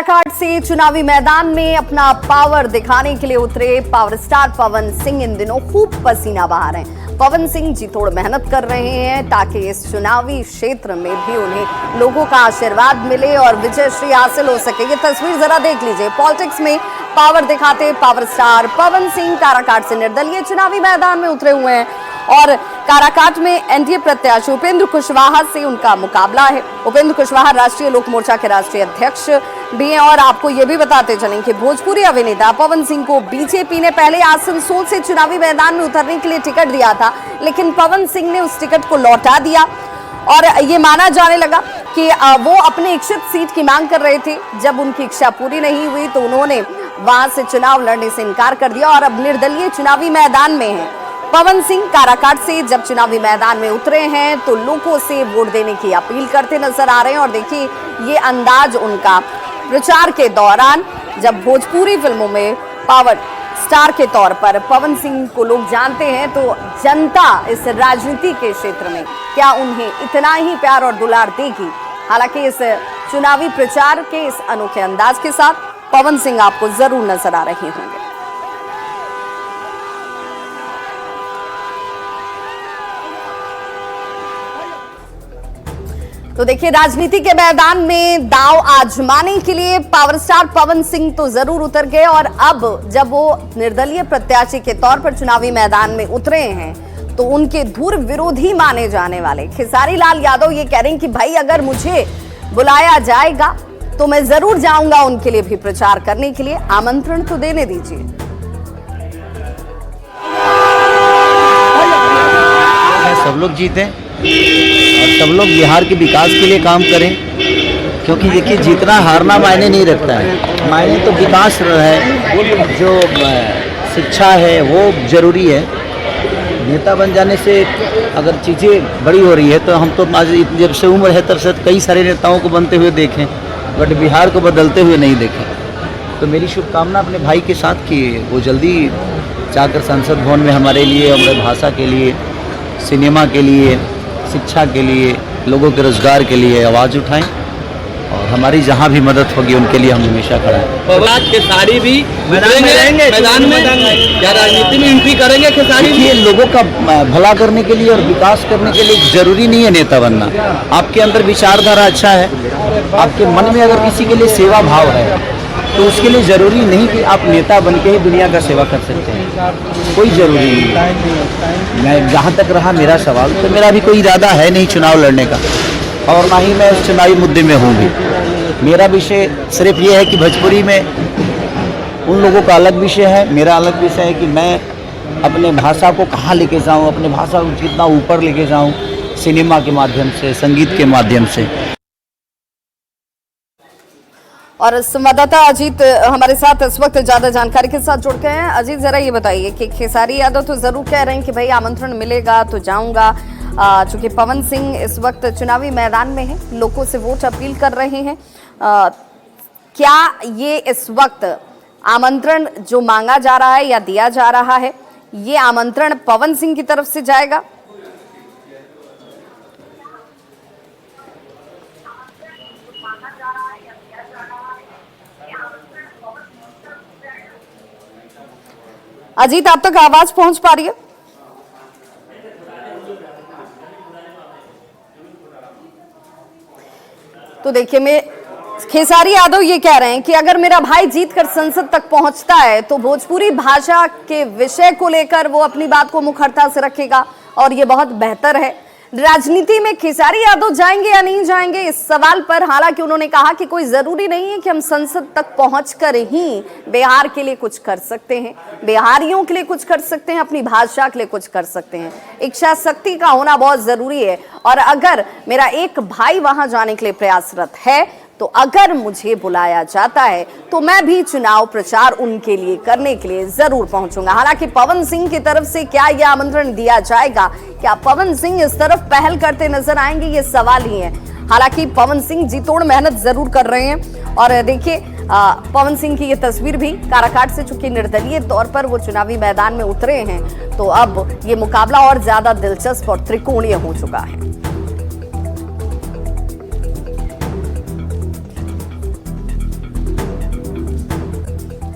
काराकाट से चुनावी मैदान में अपना पावर दिखाने के लिए उतरे पावर स्टार पवन सिंह इन दिनों खूब पसीना बहा रहे हैं। पवन सिंह जी तोड़ मेहनत कर रहे हैं ताकि इस चुनावी क्षेत्र में भी उन्हें लोगों का आशीर्वाद मिले और विजय श्री हासिल हो सके। ये तस्वीर जरा देख लीजिए। पॉलिटिक्स में पावर दिखाते पावर स्टार पवन सिंह काराकाट से निर्दलीय चुनावी मैदान में उतरे हुए हैं और काराकाट में एनडीए प्रत्याशी उपेंद्र कुशवाहा से उनका मुकाबला है। उपेंद्र कुशवाहा राष्ट्रीय लोक मोर्चा के राष्ट्रीय अध्यक्ष भी हैं और आपको ये भी बताते चलें कि भोजपुरी अभिनेता पवन सिंह को बीजेपी ने पहले आसनसोल से चुनावी मैदान में उतरने के लिए टिकट दिया था, लेकिन पवन सिंह ने उस टिकट को लौटा दिया और ये माना जाने लगा कि वो अपने इच्छित सीट की मांग कर रहे थे। जब उनकी इच्छा पूरी नहीं हुई तो उन्होंने वहां से चुनाव लड़ने से इनकार कर दिया और अब निर्दलीय चुनावी मैदान में है। पवन सिंह काराकाट से जब चुनावी मैदान में उतरे हैं तो लोगों से वोट देने की अपील करते नजर आ रहे हैं और देखिए ये अंदाज उनका प्रचार के दौरान, जब भोजपुरी फिल्मों में पावर स्टार के तौर पर पवन सिंह को लोग जानते हैं तो जनता इस राजनीति के क्षेत्र में क्या उन्हें इतना ही प्यार और दुलार देगी। हालांकि इस चुनावी प्रचार के इस अनोखे अंदाज के साथ पवन सिंह आपको जरूर नजर आ रहे होंगे। तो देखिए, राजनीति के मैदान में दांव आजमाने के लिए पावर स्टार पवन सिंह तो जरूर उतर गए और अब जब वो निर्दलीय प्रत्याशी के तौर पर चुनावी मैदान में उतरे हैं तो उनके धुर विरोधी माने जाने वाले खेसारी लाल यादव ये कह रहे हैं कि भाई अगर मुझे बुलाया जाएगा तो मैं जरूर जाऊंगा उनके लिए भी प्रचार करने के लिए, आमंत्रण तो देने दीजिए। सब लोग जीते और सब लोग बिहार के विकास के लिए काम करें, क्योंकि देखिए जीतना हारना मायने नहीं रखता है। मायने तो विकास है, जो शिक्षा है वो जरूरी है। नेता बन जाने से अगर चीज़ें बड़ी हो रही है तो हम तो आज जब से उम्र है तब से कई सारे नेताओं को बनते हुए देखें, बट बिहार को बदलते हुए नहीं देखें। तो मेरी शुभकामना अपने भाई के साथ कि वो जल्दी जाकर संसद भवन में हमारे लिए, हमारे भाषा के लिए, सिनेमा के लिए, शिक्षा के लिए, लोगों के रोजगार के लिए आवाज़ उठाएं और हमारी जहां भी मदद होगी उनके लिए हम हमेशा खड़ा हैं। खेसारी भी मैदान में क्या राजनीति में एंट्री करेंगे? खेसारी ये लोगों का भला करने के लिए और विकास करने के लिए जरूरी नहीं है नेता बनना। आपके अंदर विचारधारा अच्छा है, आपके मन में अगर किसी के लिए सेवा भाव है तो उसके लिए जरूरी नहीं कि आप नेता बन के ही दुनिया का सेवा कर सकते हैं, कोई जरूरी नहीं। मैं जहाँ तक रहा मेरा सवाल, तो मेरा भी कोई इरादा है नहीं चुनाव लड़ने का और ना ही मैं इस चुनावी मुद्दे में हूँ भी। मेरा विषय सिर्फ ये है कि भोजपुरी में उन लोगों का अलग विषय है, मेरा अलग विषय है कि मैं अपने भाषा को कहाँ लेके जाऊँ, अपने भाषा को कितना ऊपर लेके जाऊँ, सिनेमा के माध्यम से, संगीत के माध्यम से। और संवाददाता अजीत हमारे साथ इस वक्त ज्यादा जानकारी के साथ जुड़ गए हैं। अजीत, जरा ये बताइए कि खेसारी यादव तो जरूर कह रहे हैं कि भाई आमंत्रण मिलेगा तो जाऊंगा, चूंकि पवन सिंह इस वक्त चुनावी मैदान में है, लोगों से वोट अपील कर रहे हैं। क्या ये इस वक्त आमंत्रण जो मांगा जा रहा है या दिया जा रहा है, ये आमंत्रण पवन सिंह की तरफ से जाएगा? अजीत, आप तक आवाज पहुंच पा रही है? तो देखिए, मैं खेसारी यादव ये कह रहे हैं कि अगर मेरा भाई जीतकर संसद तक पहुंचता है तो भोजपुरी भाषा के विषय को लेकर वो अपनी बात को मुखरता से रखेगा और ये बहुत बेहतर है। राजनीति में खेसारी यादव जाएंगे या नहीं जाएंगे इस सवाल पर हालांकि उन्होंने कहा कि कोई जरूरी नहीं है कि हम संसद तक पहुंचकर ही बिहार के लिए कुछ कर सकते हैं, बिहारियों के लिए कुछ कर सकते हैं, अपनी भाषा के लिए कुछ कर सकते हैं। इच्छा शक्ति का होना बहुत जरूरी है और अगर मेरा एक भाई वहां जाने के लिए प्रयासरत है तो अगर मुझे बुलाया जाता है तो मैं भी चुनाव प्रचार उनके लिए करने के लिए जरूर पहुंचूंगा। हालांकि पवन सिंह की तरफ से क्या यह आमंत्रण दिया जाएगा, क्या पवन सिंह इस तरफ पहल करते नजर आएंगे, ये सवाल ही है। हालांकि पवन सिंह जी तोड़ मेहनत जरूर कर रहे हैं और देखिए पवन सिंह की ये तस्वीर भी काराकाट से, चूंकि निर्दलीय तौर पर वो चुनावी मैदान में उतरे हैं तो अब ये मुकाबला और ज्यादा दिलचस्प और त्रिकोणीय हो चुका है।